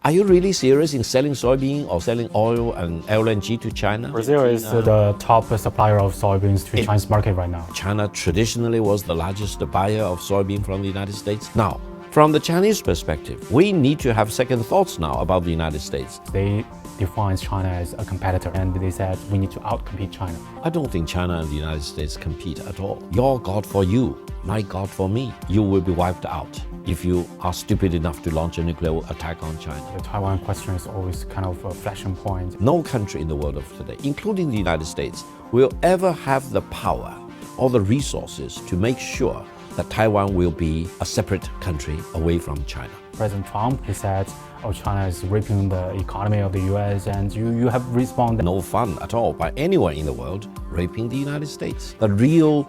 Are you really serious in selling soybean or selling oil and LNG to China? Brazil is the top supplier of soybeans to Chinese market right now. China traditionally was the largest buyer of soybean from the United States. Now, from the Chinese perspective, we need to have second thoughts now about the United States. They define China as a competitor, and they said we need to outcompete China. I don't think China and the United States compete at all. Your God for you, my God for me. You will be wiped out if you are stupid enough to launch a nuclear attack on China. The Taiwan question is always kind of a flashing point. No country in the world of today, including the United States, will ever have the power or the resources to make sure that Taiwan will be a separate country away from China. President Trump, he said, China is raping the economy of the U.S. and you have responded. No fun at all by anyone in the world raping the United States. The real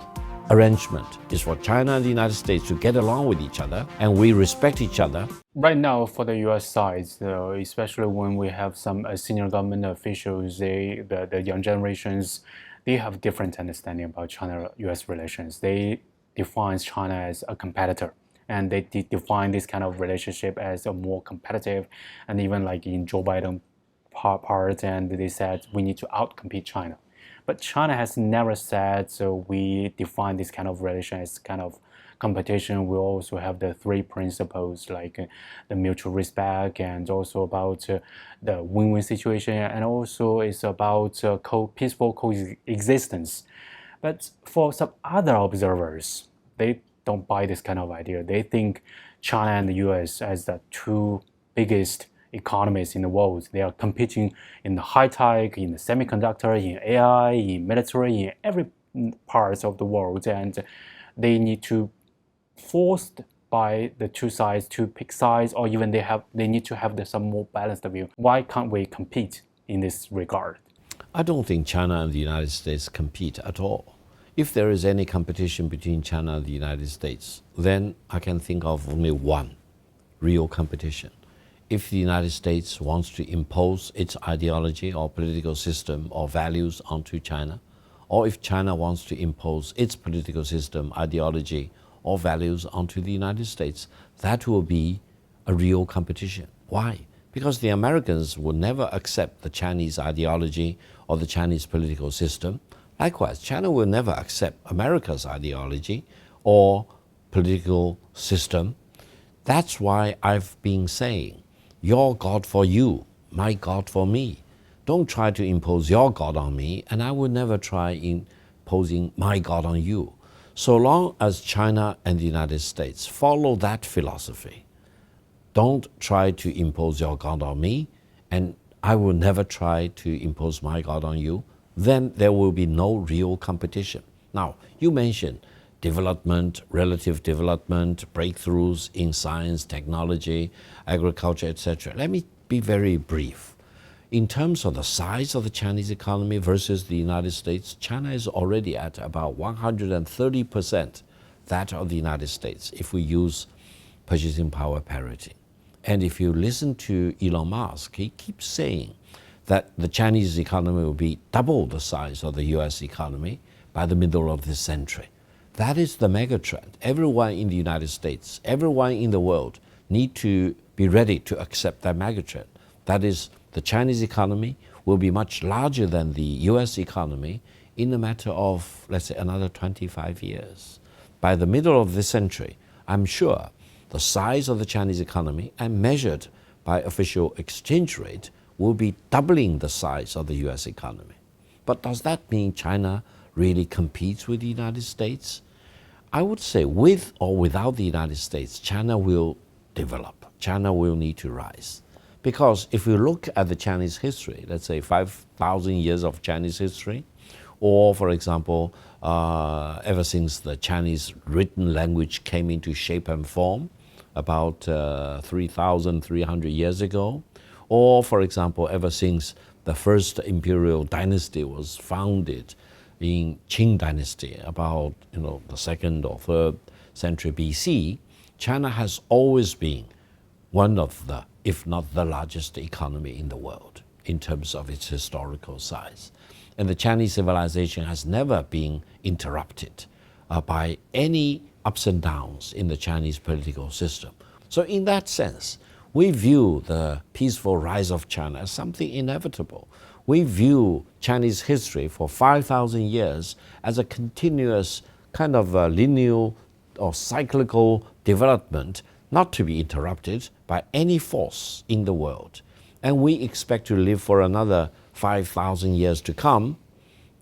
arrangement is for China and the United States to get along with each other, and we respect each other. Right now, for the U.S. side, especially when we have some senior government officials, the young generations, they have different understanding about China-U.S. relations. They define China as a competitor, and they define this kind of relationship as a more competitive, and even like in Joe Biden part, and they said we need to outcompete China. But China has never said, so we define this kind of relation as kind of competition. We also have the three principles, like the mutual respect, and also about the win-win situation, and also it's about peaceful coexistence. But for some other observers, they don't buy this kind of idea. They think China and the U.S. as the two biggest economies in the world. They are competing in the high tech, in the semiconductor, in AI, in military, in every part of the world, and they need to forced by the two sides to pick sides, or even they need to have some more balanced view. Why can't we compete in this regard? I don't think China and the United States compete at all. If there is any competition between China and the United States, then I can think of only one real competition. If the United States wants to impose its ideology or political system or values onto China, or if China wants to impose its political system, ideology, or values onto the United States, that will be a real competition. Why? Because the Americans will never accept the Chinese ideology or the Chinese political system. Likewise, China will never accept America's ideology or political system. That's why I've been saying, your God for you, my God for me. Don't try to impose your God on me, and I will never try imposing my God on you. So long as China and the United States follow that philosophy, don't try to impose your God on me, and I will never try to impose my God on you, then there will be no real competition. Now, you mentioned development, relative development, breakthroughs in science, technology, agriculture, etc. Let me be very brief. In terms of the size of the Chinese economy versus the United States, China is already at about 130% that of the United States if we use purchasing power parity. And if you listen to Elon Musk, he keeps saying that the Chinese economy will be double the size of the US economy by the middle of this century. That is the megatrend. Everyone in the United States, everyone in the world need to be ready to accept that megatrend. That is, the Chinese economy will be much larger than the US economy in a matter of, let's say, another 25 years. By the middle of this century, I'm sure the size of the Chinese economy, and measured by official exchange rate, will be doubling the size of the US economy. But does that mean China really competes with the United States? I would say with or without the United States, China will develop. China will need to rise. Because if you look at the Chinese history, let's say 5,000 years of Chinese history, or for example, ever since the Chinese written language came into shape and form about 3,300 years ago, or for example, ever since the first imperial dynasty was founded in Qing dynasty about the 2nd or 3rd century BC, China has always been one of the, if not the largest economy in the world in terms of its historical size. And the Chinese civilization has never been interrupted by any ups and downs in the Chinese political system. So in that sense, We view the peaceful rise of China as something inevitable. We view Chinese history for 5,000 years as a continuous kind of linear or cyclical development, not to be interrupted by any force in the world. And we expect to live for another 5,000 years to come.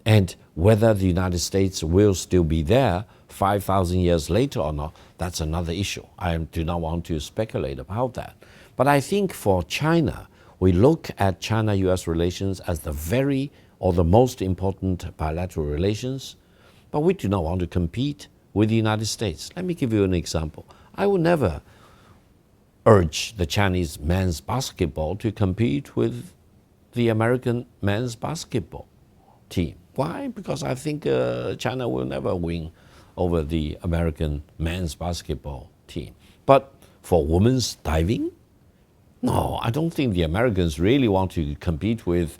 And whether the United States will still be there 5,000 years later or not, that's another issue. I do not want to speculate about that. But I think for China, we look at China-U.S. relations as the very or the most important bilateral relations, but we do not want to compete with the United States. Let me give you an example. I will never urge the Chinese men's basketball to compete with the American men's basketball team. Why? Because I think China will never win over the American men's basketball team. But for women's diving, no, I don't think the Americans really want to compete with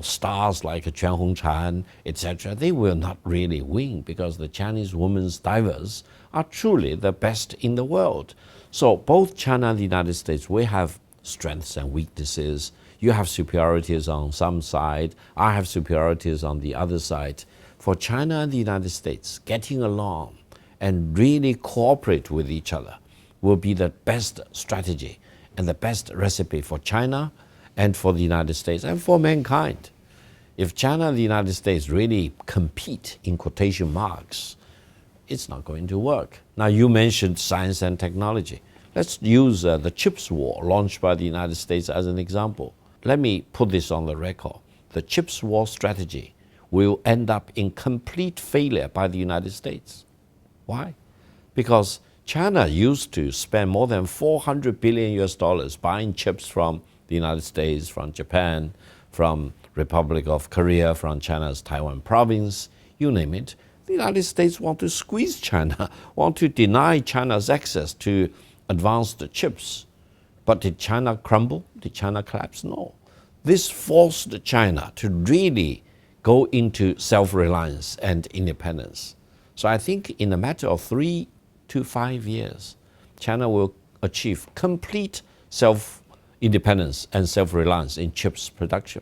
stars like Chuan Hongchan, etc. They will not really win because the Chinese women's divers are truly the best in the world. So both China and the United States, we have strengths and weaknesses. You have superiorities on some side, I have superiorities on the other side. For China and the United States, getting along and really cooperate with each other will be the best strategy and the best recipe for China and for the United States and for mankind. If China and the United States really compete in quotation marks, it's not going to work. Now you mentioned science and technology. Let's use the chips war launched by the United States as an example. Let me put this on the record. The chips war strategy will end up in complete failure by the United States. Why? Because China used to spend more than 400 billion US dollars buying chips from the United States, from Japan, from Republic of Korea, from China's Taiwan province, you name it. The United States want to squeeze China, want to deny China's access to advanced chips. But did China crumble? Did China collapse? No. This forced China to really go into self-reliance and independence. So I think in a matter of 3 to 5 years, China will achieve complete self-independence and self-reliance in chips production.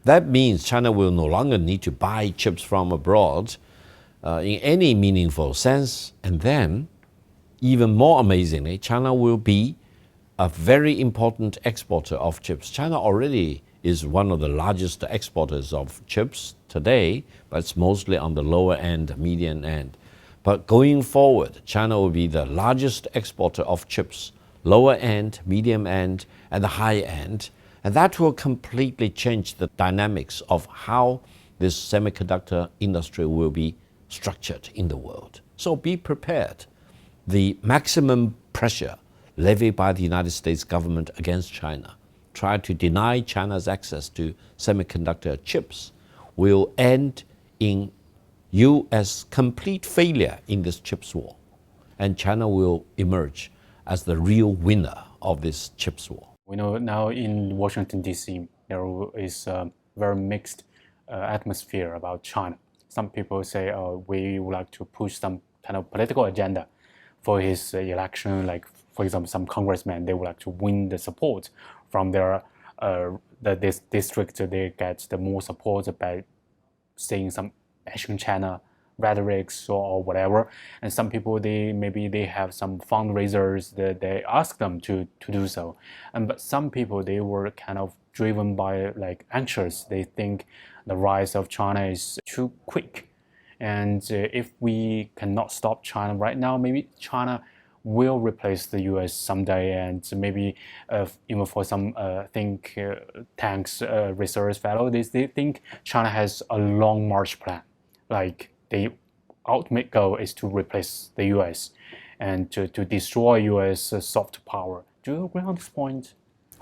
That means China will no longer need to buy chips from abroad in any meaningful sense. And then, even more amazingly, China will be a very important exporter of chips. China already is one of the largest exporters of chips today, but it's mostly on the lower end, median end. But going forward, China will be the largest exporter of chips, lower end, medium end, and the high end. And that will completely change the dynamics of how this semiconductor industry will be structured in the world. So be prepared. The maximum pressure levied by the United States government against China, try to deny China's access to semiconductor chips, will end in U.S. complete failure in this chips war. And China will emerge as the real winner of this chips war. We know now in Washington, D.C., there is a very mixed atmosphere about China. Some people say, we would like to push some kind of political agenda for his election. Like, for example, some congressmen, they would like to win the support from their this district. They get the more support by saying some Asian China rhetorics or whatever. And some people, they have some fundraisers that they ask them to do so. But some people, they were kind of driven by like anxious. They think the rise of China is too quick. And if we cannot stop China right now, maybe China will replace the U.S. someday, and maybe even for some think tanks, research fellows, they think China has a long march plan. Like the ultimate goal is to replace the U.S. and to destroy U.S. soft power. Do you agree on this point?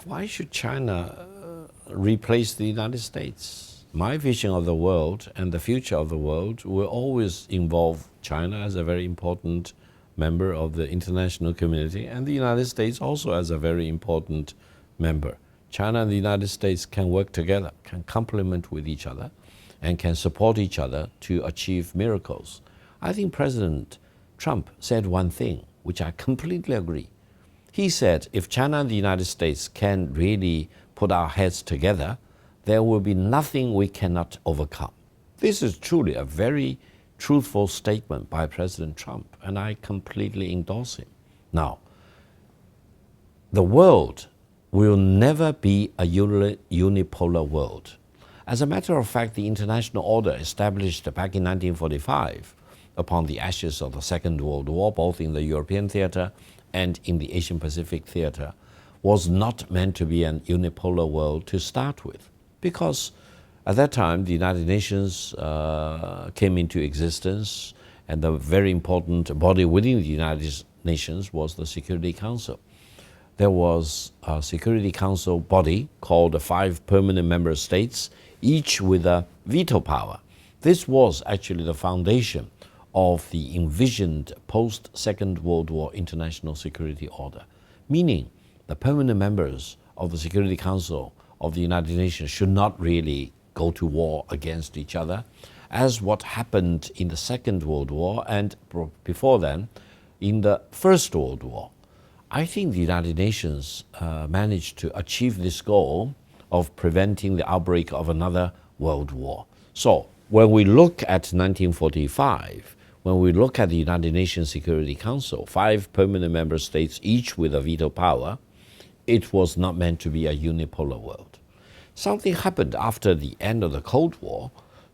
Why should China replace the United States? My vision of the world and the future of the world will always involve China as a very important member of the international community, and the United States also as a very important member. China and the United States can work together, can complement with each other, and can support each other to achieve miracles. I think President Trump said one thing, which I completely agree. He said, if China and the United States can really put our heads together, there will be nothing we cannot overcome. This is truly a very truthful statement by President Trump, and I completely endorse him. Now, the world will never be a unipolar world. As a matter of fact, the international order established back in 1945 upon the ashes of the Second World War, both in the European theater and in the Asian Pacific theater, was not meant to be an unipolar world to start with, because at that time the United Nations came into existence, and the very important body within the United Nations was the Security Council. There was a Security Council body called the 5 permanent member states, each with a veto power. This was actually the foundation of the envisioned post-Second World War international security order, meaning the permanent members of the Security Council of the United Nations should not really go to war against each other, as what happened in the Second World War and before then in the First World War. I think the United Nations managed to achieve this goal of preventing the outbreak of another world war. So when we look at 1945, when we look at the United Nations Security Council, 5 permanent member states, each with a veto power, it was not meant to be a unipolar world. Something happened after the end of the Cold War.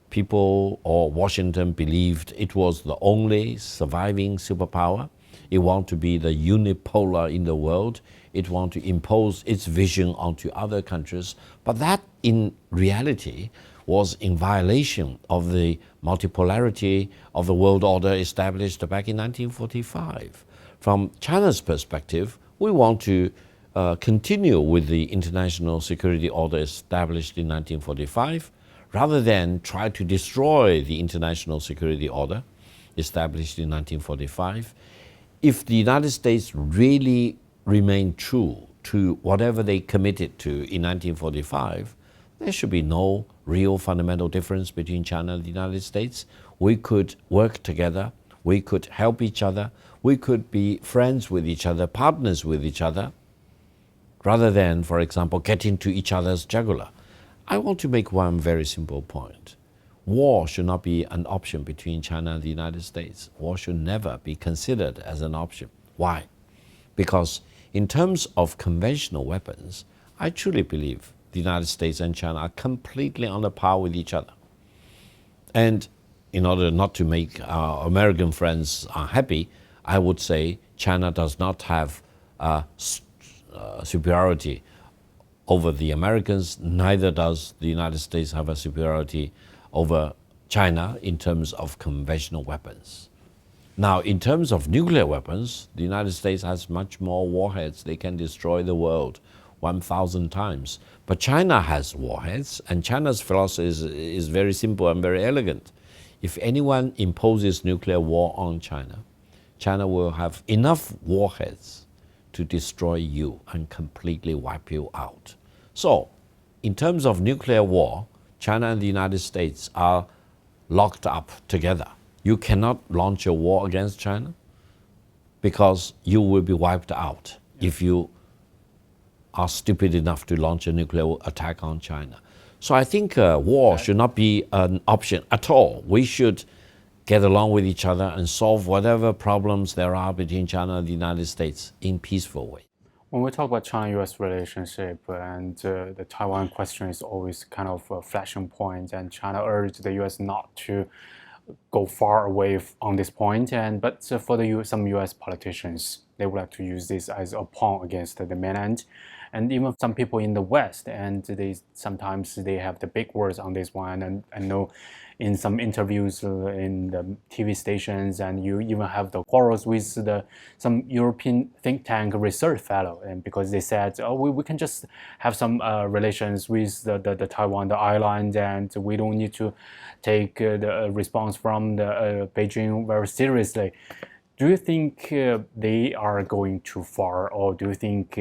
People or Washington believed it was the only surviving superpower. It wanted to be the unipolar in the world. It wanted to impose its vision onto other countries. But that, in reality, was in violation of the multipolarity of the world order established back in 1945. From China's perspective, we want to continue with the international security order established in 1945, rather than try to destroy the international security order established in 1945. If the United States really remained true to whatever they committed to in 1945, there should be no real fundamental difference between China and the United States. We could work together, we could help each other, we could be friends with each other, partners with each other, rather than, for example, get into each other's jugular. I want to make one very simple point. War should not be an option between China and the United States. War should never be considered as an option. Why? Because in terms of conventional weapons, I truly believe the United States and China are completely on a par with each other. And in order not to make our American friends unhappy, I would say China does not have superiority over the Americans, neither does the United States have a superiority over China in terms of conventional weapons. Now, in terms of nuclear weapons, the United States has much more warheads. They can destroy the world 1,000 times. But China has warheads, and China's philosophy is very simple and very elegant. If anyone imposes nuclear war on China, China will have enough warheads to destroy you and completely wipe you out. So, in terms of nuclear war, China and the United States are locked up together. You cannot launch a war against China because you will be wiped out if you are stupid enough to launch a nuclear attack on China. So I think war should not be an option at all. We should get along with each other and solve whatever problems there are between China and the United States in peaceful way. When we talk about China-U.S. relationship, and the Taiwan question is always kind of a flashing point, and China urged the U.S. not to go far away on this point. But for some U.S. politicians, they would like to use this as a pawn against the mainland, and even some people in the West, and sometimes they have the big words on this one. And I know in some interviews in the TV stations, and you even have the quarrels with some European think tank research fellow, and because they said, oh, we can just have some relations with the Taiwan, the island, and we don't need to take the response from the Beijing very seriously. Do you think they are going too far, or do you think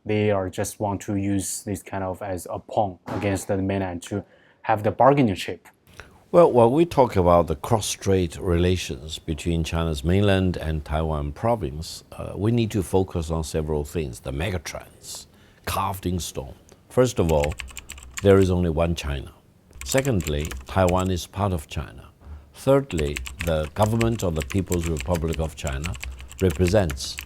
they are just want to use this kind of as a pawn against the mainland to have the bargaining chip? Well, when we talk about the cross-strait relations between China's mainland and Taiwan province, we need to focus on several things, the megatrends carved in stone. First of all, there is only one China. Secondly, Taiwan is part of China. Thirdly, the government of the People's Republic of China represents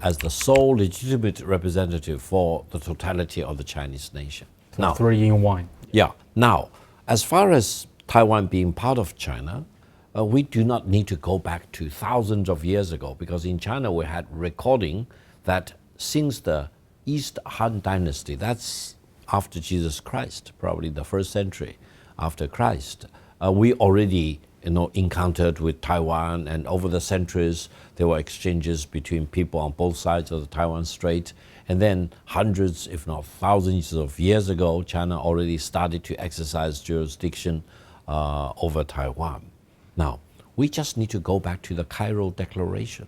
as the sole legitimate representative for the totality of the Chinese nation. So Now, 3 in 1. yeah. Now, as far as Taiwan being part of China, we do not need to go back to thousands of years ago, because in China we had recording that since the East Han Dynasty, that's after Jesus Christ, probably the first century after Christ, we already encountered with Taiwan, and over the centuries there were exchanges between people on both sides of the Taiwan Strait. And then hundreds, if not thousands of years ago, China already started to exercise jurisdiction over Taiwan. Now, we just need to go back to the Cairo Declaration,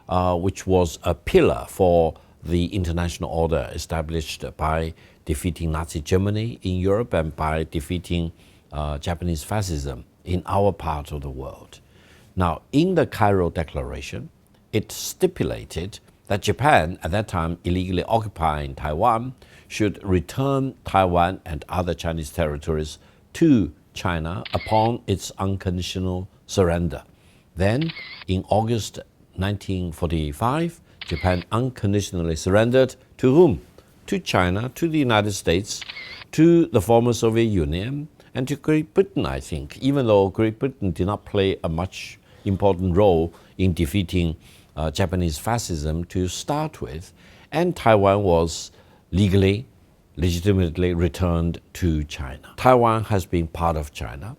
which was a pillar for the international order established by defeating Nazi Germany in Europe and by defeating Japanese fascism in our part of the world. Now, in the Cairo Declaration, it stipulated that Japan, at that time illegally occupying Taiwan, should return Taiwan and other Chinese territories to China upon its unconditional surrender. Then, in August 1945, Japan unconditionally surrendered to whom? To China, to the United States, to the former Soviet Union, and to Great Britain, I think, even though Great Britain did not play a much important role in defeating Japanese fascism to start with, and Taiwan was legally, legitimately returned to China. Taiwan has been part of China.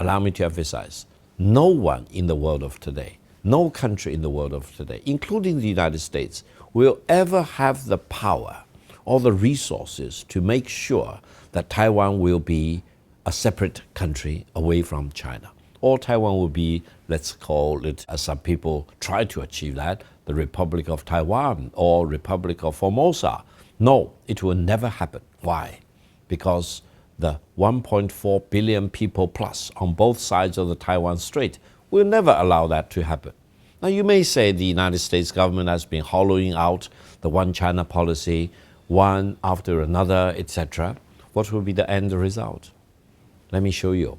Allow me to emphasize, no one in the world of today, no country in the world of today, including the United States, will ever have the power or the resources to make sure that Taiwan will be a separate country away from China. Or Taiwan will be, let's call it, as some people try to achieve that, the Republic of Taiwan or Republic of Formosa. No, it will never happen. Why? Because the 1.4 billion people plus on both sides of the Taiwan Strait will never allow that to happen. Now, you may say the United States government has been hollowing out the one China policy, one after another, etc. What will be the end result? Let me show you.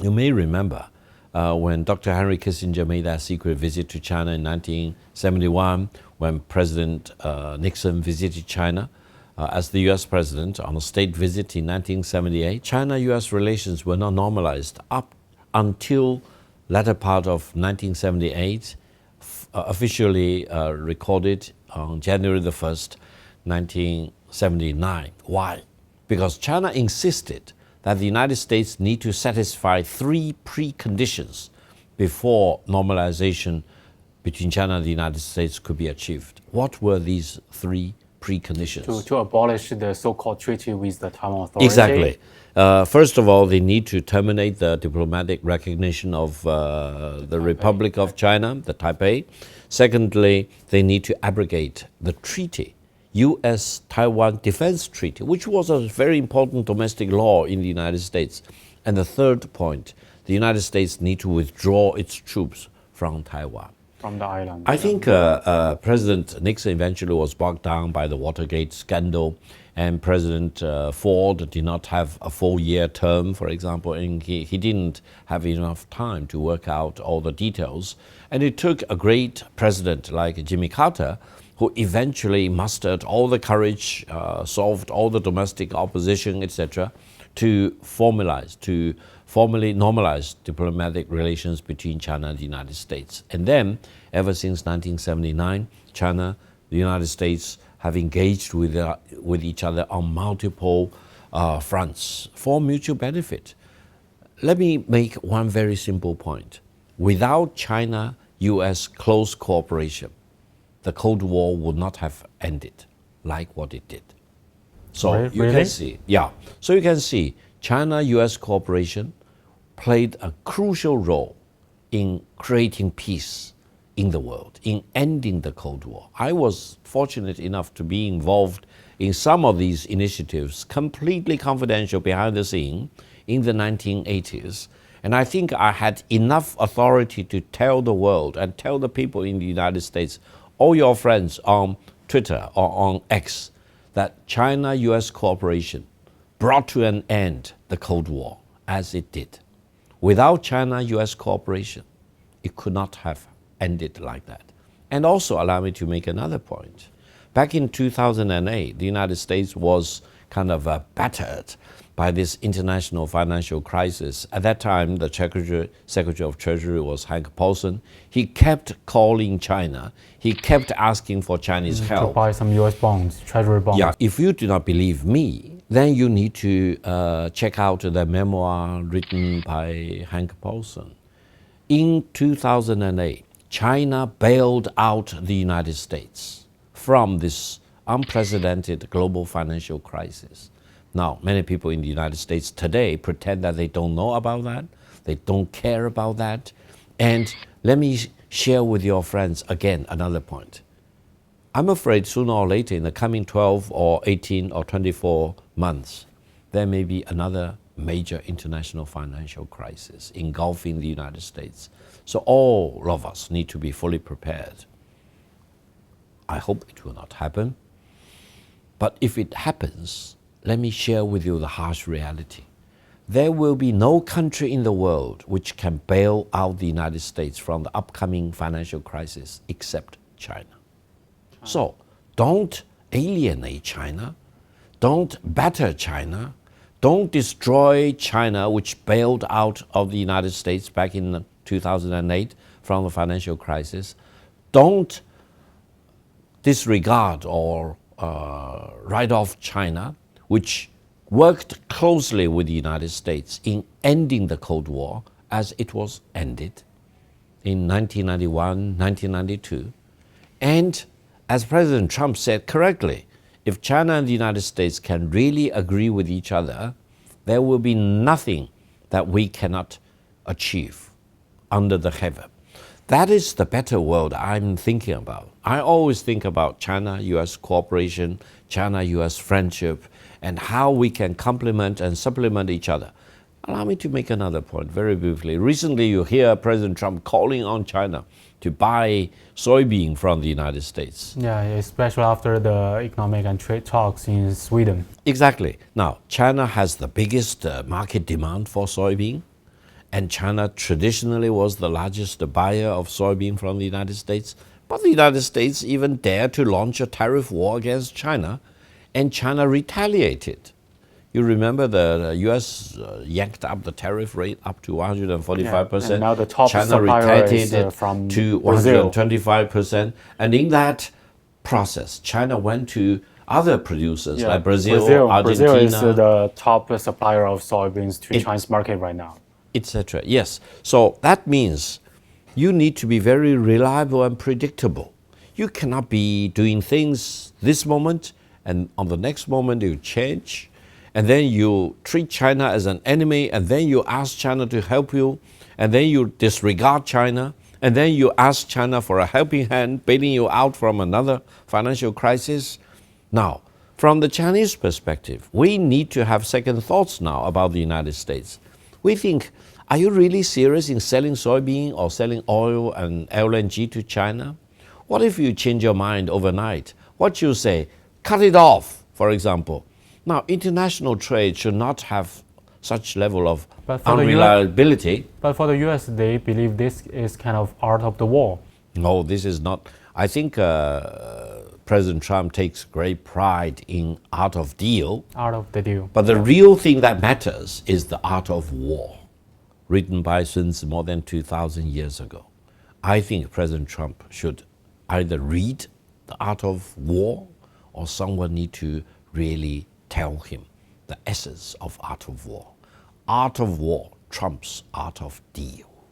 You may remember when Dr. Henry Kissinger made that secret visit to China in 1971, when President Nixon visited China as the U.S. president on a state visit in 1978. China-U.S. relations were not normalized up until latter part of 1978, officially recorded on January the 1st, 1979. Why? Because China insisted that the United States need to satisfy three preconditions before normalization between China and the United States could be achieved. What were these three preconditions? To abolish the so-called treaty with the Taiwan Authority? Exactly. First of all, they need to terminate the diplomatic recognition of the Republic of China, the Taipei. Secondly, they need to abrogate the treaty, U.S.-Taiwan Defense Treaty, which was a very important domestic law in the United States. And the third point, the United States need to withdraw its troops from Taiwan. From the island. I think President Nixon eventually was bogged down by the Watergate scandal, and President Ford did not have a full-year term, for example, and he didn't have enough time to work out all the details. And it took a great president like Jimmy Carter, who eventually mustered all the courage, solved all the domestic opposition, etc., to formally normalize diplomatic relations between China and the United States. And then, ever since 1979, China, the United States have engaged with each other on multiple fronts for mutual benefit. Let me make one very simple point. Without China-U.S. close cooperation, the Cold War would not have ended like what it did. So you can see, so you can see China-U.S. cooperation played a crucial role in creating peace in the world, in ending the Cold War. I was fortunate enough to be involved in some of these initiatives, completely confidential behind the scene, in the 1980s. And I think I had enough authority to tell the world and tell the people in the United States, all your friends on Twitter or on X, that China-U.S. cooperation brought to an end the Cold War as it did. Without China-U.S. cooperation, it could not have ended like that. And also allow me to make another point. Back in 2008, the United States was kind of battered by this international financial crisis. At that time, the Secretary of Treasury was Hank Paulson. He kept calling China. He kept asking for Chinese help. To buy some U.S. bonds, Treasury bonds. Yeah, if you do not believe me, then you need to check out the memoir written by Hank Paulson. In 2008, China bailed out the United States from this unprecedented global financial crisis. Now, many people in the United States today pretend that they don't know about that, they don't care about that. And let me share with your friends again another point. I'm afraid sooner or later in the coming 12 or 18 or 24 months, there may be another major international financial crisis engulfing the United States. So all of us need to be fully prepared. I hope it will not happen. But if it happens, let me share with you the harsh reality. There will be no country in the world which can bail out the United States from the upcoming financial crisis except China. So don't alienate China, don't batter China, don't destroy China, which bailed out of the United States back in 2008 from the financial crisis. Don't disregard or write off China, which worked closely with the United States in ending the Cold War as it was ended in 1991, 1992. And as President Trump said correctly, if China and the United States can really agree with each other, there will be nothing that we cannot achieve under the heaven. That is the better world I'm thinking about. I always think about China-U.S. cooperation, China-U.S. friendship, and how we can complement and supplement each other. Allow me to make another point very briefly. Recently, you hear President Trump calling on China to buy soybean from the United States. Yeah, especially after the economic and trade talks in Sweden. Exactly. Now, China has the biggest market demand for soybean, and China traditionally was the largest buyer of soybean from the United States. But the United States even dared to launch a tariff war against China, and China retaliated. You remember the U.S. yanked up the tariff rate up to 145%. And now the top China supplier is retaliated from to Brazil. 125%. And in that process, China went to other producers like Brazil, Argentina. Brazil is the top supplier of soybeans to China's market right now. Etc. Yes. So that means you need to be very reliable and predictable. You cannot be doing things this moment and on the next moment you change. And then you treat China as an enemy, and then you ask China to help you, and then you disregard China, and then you ask China for a helping hand, bailing you out from another financial crisis. Now, from the Chinese perspective, we need to have second thoughts now about the United States. We think, are you really serious in selling soybean or selling oil and LNG to China? What if you change your mind overnight? What you say, cut it off, for example. Now, international trade should not have such level of unreliability. But for the U.S., they believe this is kind of art of the war. No, this is not. I think President Trump takes great pride in art of deal. Art of the deal. But the real thing that matters is the art of war, written by Sun Tzu more than 2,000 years ago. I think President Trump should either read the art of war or someone need to really tell him the essence of art of war. Art of war trumps art of deal.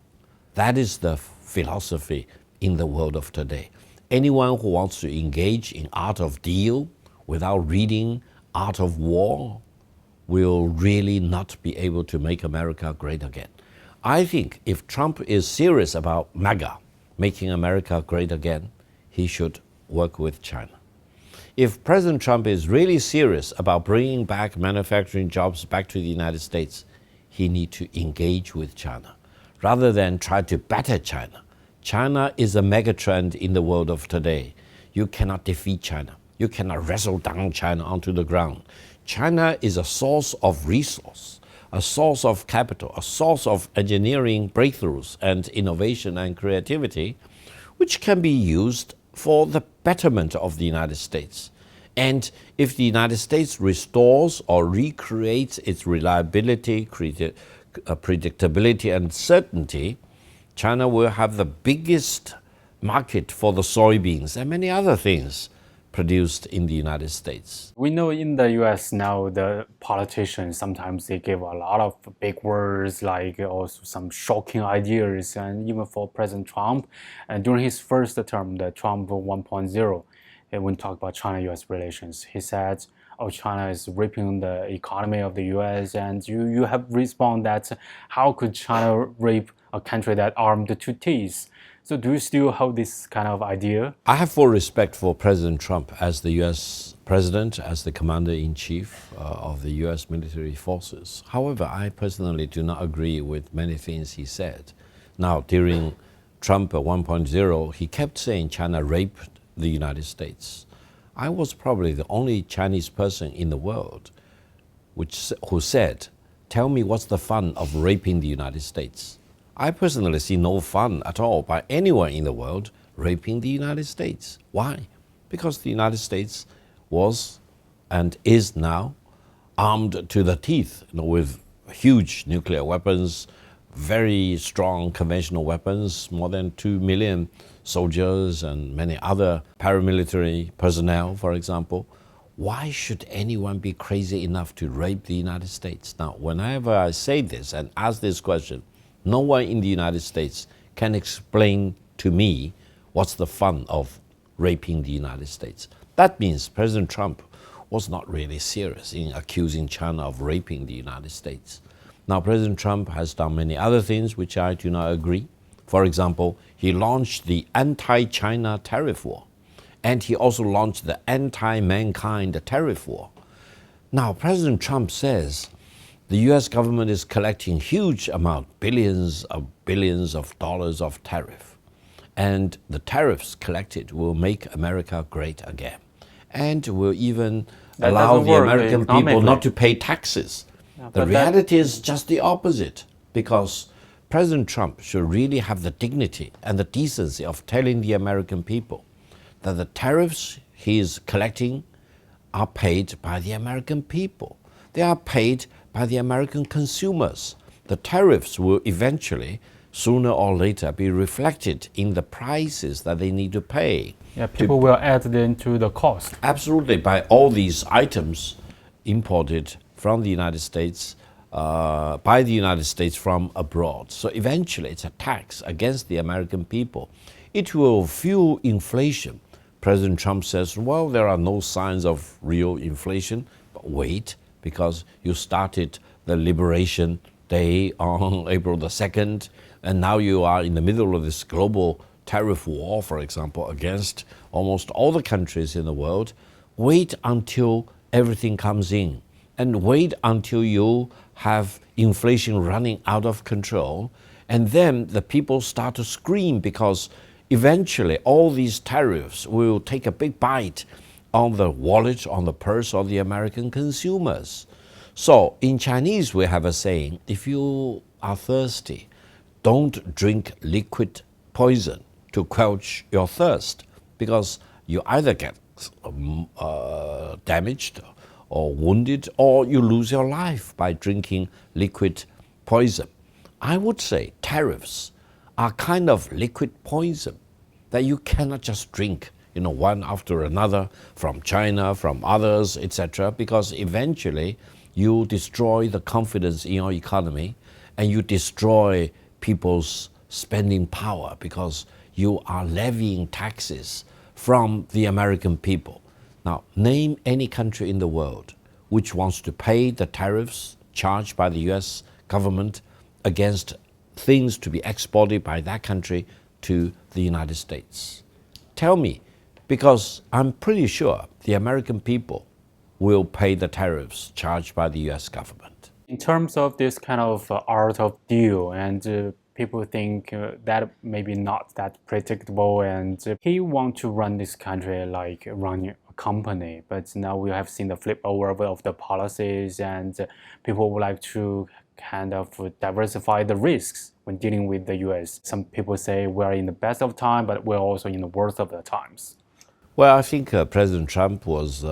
That is the philosophy in the world of today. Anyone who wants to engage in art of deal without reading art of war will really not be able to make America great again. I think if Trump is serious about MAGA, making America great again, he should work with China. If President Trump is really serious about bringing back manufacturing jobs back to the United States, he needs to engage with China rather than try to batter China. China is a megatrend in the world of today. You cannot defeat China. You cannot wrestle down China onto the ground. China is a source of resource, a source of capital, a source of engineering breakthroughs and innovation and creativity, which can be used for the betterment of the United States. And if the United States restores or recreates its reliability, predictability, and certainty, China will have the biggest market for the soybeans and many other things produced in the United States. We know in the US now, the politicians sometimes they give a lot of big words, like also some shocking ideas, and even for President Trump. And during his first term, the Trump 1.0, when talk about China-U.S. relations, he said, "Oh, China is raping the economy of the U.S." And you have responded that how could China rape a country that armed to teeth? So do you still have this kind of idea? I have full respect for President Trump as the U.S. president, as the commander-in-chief of the U.S. military forces. However, I personally do not agree with many things he said. Now, during Trump 1.0, he kept saying China raped the United States. I was probably the only Chinese person in the world who said, "Tell me what's the fun of raping the United States?" I personally see no fun at all by anyone in the world raping the United States. Why? Because the United States was and is now armed to the teeth, with huge nuclear weapons, very strong conventional weapons, more than 2 million soldiers and many other paramilitary personnel, for example. Why should anyone be crazy enough to rape the United States? Now, whenever I say this and ask this question, no one in the United States can explain to me what's the fun of raping the United States. That means President Trump was not really serious in accusing China of raping the United States. Now, President Trump has done many other things which I do not agree. For example, he launched the anti-China tariff war, and he also launched the anti-mankind tariff war. Now, President Trump says the U.S. government is collecting huge amount, billions of dollars of tariff. And the tariffs collected will make America great again. And will even allow the American people not to pay taxes. The reality is just the opposite, because President Trump should really have the dignity and the decency of telling the American people that the tariffs he is collecting are paid by the American people. They are paid by the American consumers. The tariffs will eventually, sooner or later, be reflected in the prices that they need to pay. Yeah, people will add into the cost. Absolutely, by all these items imported from the United States, by the United States from abroad. So eventually it's a tax against the American people. It will fuel inflation. President Trump says, well, there are no signs of real inflation, but wait, because you started the Liberation Day on April the 2nd, and now you are in the middle of this global tariff war, for example, against almost all the countries in the world. Wait until everything comes in, and wait until you have inflation running out of control, and then the people start to scream, because eventually all these tariffs will take a big bite on the wallet, on the purse of the American consumers. So in Chinese, we have a saying, if you are thirsty, don't drink liquid poison to quench your thirst, because you either get damaged or wounded, or you lose your life by drinking liquid poison. I would say tariffs are kind of liquid poison that you cannot just drink, one after another, from China, from others, etc., because eventually you destroy the confidence in your economy, and you destroy people's spending power, because you are levying taxes from the American people. Now, name any country in the world which wants to pay the tariffs charged by the US government against things to be exported by that country to the United States. Tell me, because I'm pretty sure the American people will pay the tariffs charged by the US government. In terms of this kind of art of deal, and people think that maybe not that predictable, and he want to run this country like running a company. But now we have seen the flip over of the policies, and people would like to kind of diversify the risks when dealing with the U.S. Some people say we're in the best of time, but we're also in the worst of the times. Well, I think President Trump was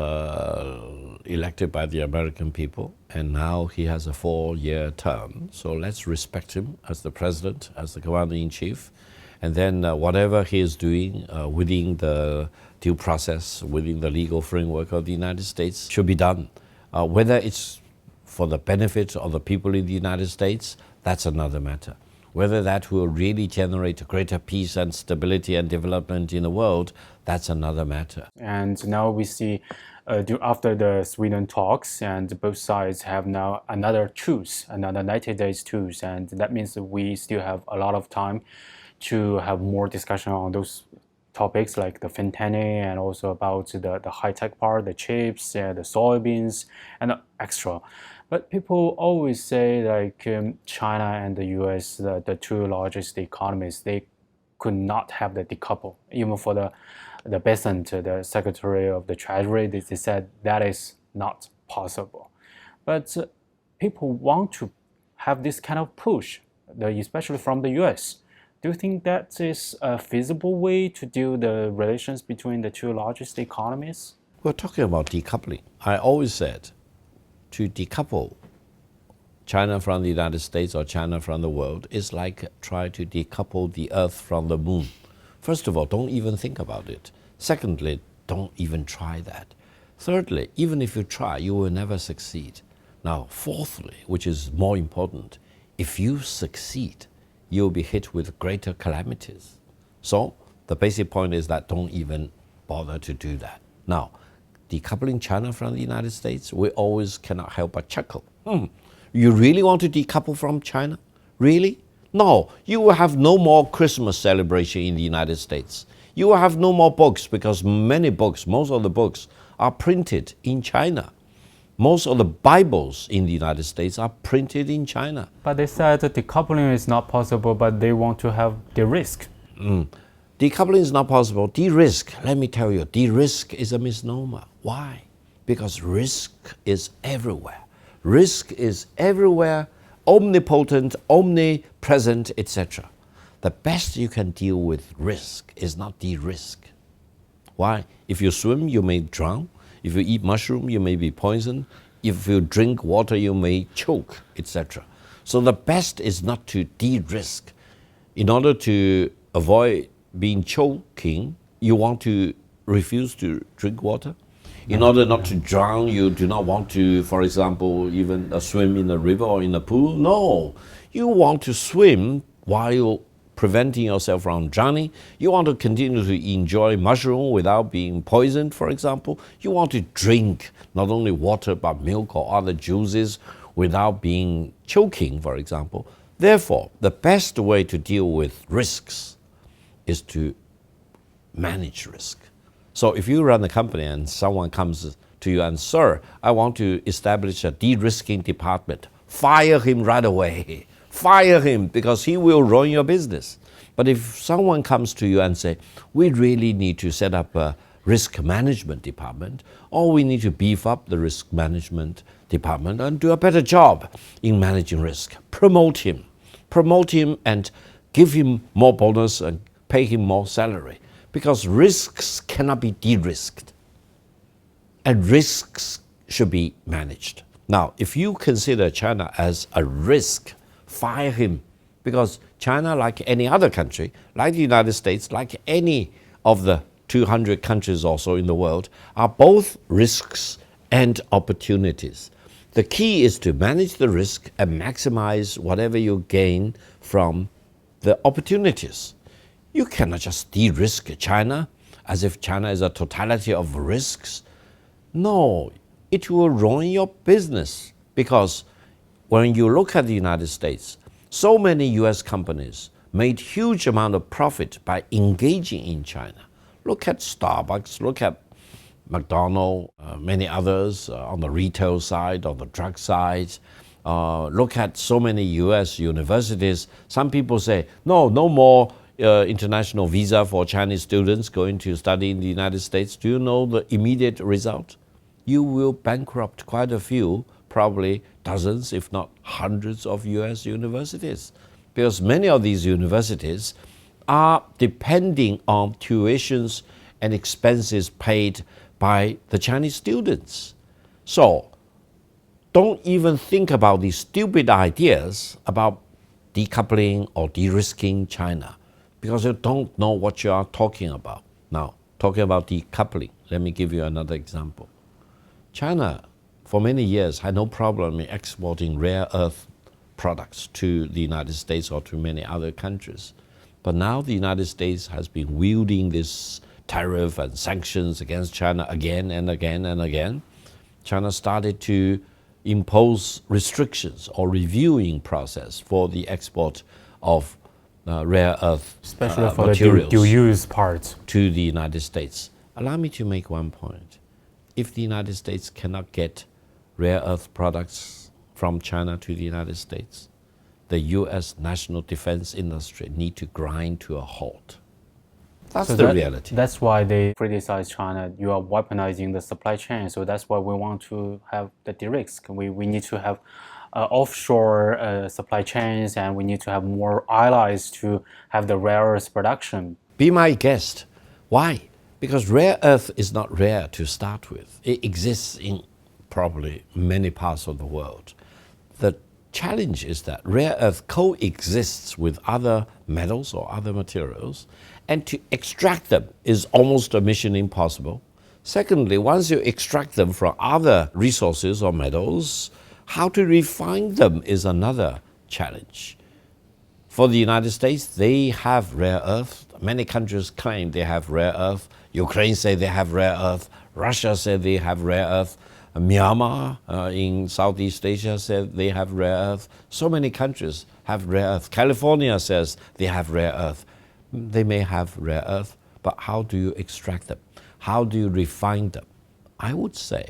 elected by the American people, and now he has a 4-year term. So let's respect him as the president, as the commander-in-chief. And then whatever he is doing within the due process, within the legal framework of the United States should be done. Whether it's for the benefit of the people in the United States, that's another matter. Whether that will really generate greater peace and stability and development in the world, that's another matter. And now we see after the Sweden talks, and both sides have now another truce, another 90 days truce, and that means that we still have a lot of time to have more discussion on those topics like the fentanyl, and also about the high-tech part, the chips, the soybeans, and the extra. But people always say like China and the US, the two largest economies, they could not have the decouple. Even for the Besant, the Secretary of the Treasury, they said that is not possible. But people want to have this kind of push, especially from the US. Do you think that is a feasible way to do the relations between the two largest economies? We're talking about decoupling. I always said to decouple China from the United States or China from the world is like try to decouple the earth from the moon. First of all, don't even think about it. Secondly, don't even try that. Thirdly, even if you try, you will never succeed. Now, fourthly, which is more important, if you succeed, you'll be hit with greater calamities. So the basic point is that don't even bother to do that. Now, decoupling China from the United States, we always cannot help but chuckle. You really want to decouple from China? Really? No, you will have no more Christmas celebration in the United States. You will have no more books because many books, most of the books are printed in China. Most of the Bibles in the United States are printed in China. But they said that decoupling is not possible, but they want to have the risk. Decoupling is not possible. De-risk, let me tell you, de-risk is a misnomer. Why? Because risk is everywhere. Risk is everywhere, omnipotent, omnipresent, etc. The best you can deal with risk is not de-risk. Why? If you swim, you may drown. If you eat mushroom, you may be poisoned. If you drink water, you may choke, etc. So the best is not to de-risk. In order to avoid being choking, you want to refuse to drink water. In order not to drown, you do not want to, for example, even swim in a river or in a pool. No, you want to swim while preventing yourself from drowning. You want to continue to enjoy mushroom without being poisoned, for example. You want to drink not only water but milk or other juices without being choking, for example. Therefore, the best way to deal with risks is to manage risk. So if you run a company and someone comes to you and, sir, I want to establish a de-risking department, fire him right away. Fire him because he will ruin your business. But if someone comes to you and say, we really need to set up a risk management department, or we need to beef up the risk management department and do a better job in managing risk, promote him and give him more bonus and pay him more salary. Because risks cannot be de-risked, and risks should be managed. Now, if you consider China as a risk, fire him, because China, like any other country, like the United States, like any of the 200 countries or so in the world, are both risks and opportunities. The key is to manage the risk and maximize whatever you gain from the opportunities. You cannot just de-risk China as if China is a totality of risks. No, it will ruin your business because when you look at the United States, so many US companies made huge amount of profit by engaging in China. Look at Starbucks, look at McDonald's, many others on the retail side, on the drug side, look at so many U.S. universities. Some people say, no, no more international visa for Chinese students going to study in the United States. Do you know the immediate result? You will bankrupt quite a few, probably dozens, if not hundreds of U.S. universities. Because many of these universities are depending on tuitions and expenses paid by the Chinese students. So don't even think about these stupid ideas about decoupling or de-risking China, because you don't know what you are talking about. Now, talking about decoupling, let me give you another example. China, for many years, had no problem in exporting rare earth products to the United States or to many other countries. But now the United States has been wielding this tariff and sanctions against China again and again and again. China started to impose restrictions or reviewing process for the export of rare earth especially for materials the dual-use parts to the United States. Allow me to make one point. If the United States cannot get rare earth products from China to the United States, the U.S. national defense industry need to grind to a halt. That's so the reality. That's why they criticize China. You are weaponizing the supply chain. So that's why we want to have the de-risk. We need to have offshore supply chains, and we need to have more allies to have the rare earth production. Be my guest. Why? Because rare earth is not rare to start with. It exists in probably many parts of the world. The challenge is that rare earth coexists with other metals or other materials, and to extract them is almost a mission impossible. Secondly, once you extract them from other resources or metals, how to refine them is another challenge. For the United States, they have rare earth. Many countries claim they have rare earth. Ukraine say they have rare earth. Russia said they have rare earth. Myanmar in Southeast Asia said they have rare earth. So many countries have rare earth. California says they have rare earth. They may have rare earth, but how do you extract them? How do you refine them? I would say,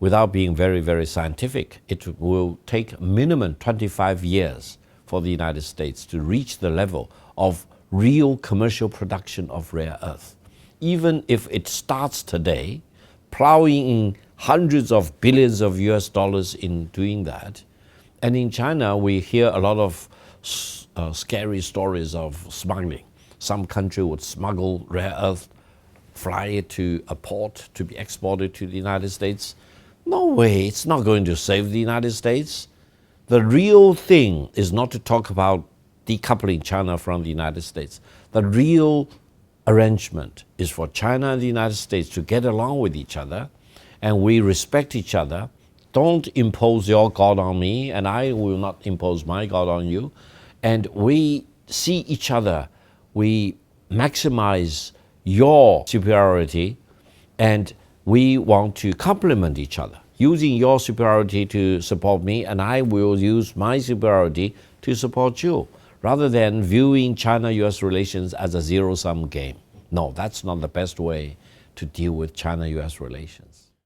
without being very, very scientific, it will take minimum 25 years for the United States to reach the level of real commercial production of rare earth. Even if it starts today, plowing in hundreds of billions of US dollars in doing that. And in China, we hear a lot of scary stories of smuggling. Some country would smuggle rare earth, fly it to a port to be exported to the United States. No way, it's not going to save the United States. The real thing is not to talk about decoupling China from the United States. The real arrangement is for China and the United States to get along with each other, and we respect each other. Don't impose your God on me, and I will not impose my God on you. And we see each other. We maximize your superiority, and we want to complement each other, using your superiority to support me, and I will use my superiority to support you, rather than viewing China-U.S. relations as a zero-sum game. No, that's not the best way to deal with China-U.S. relations.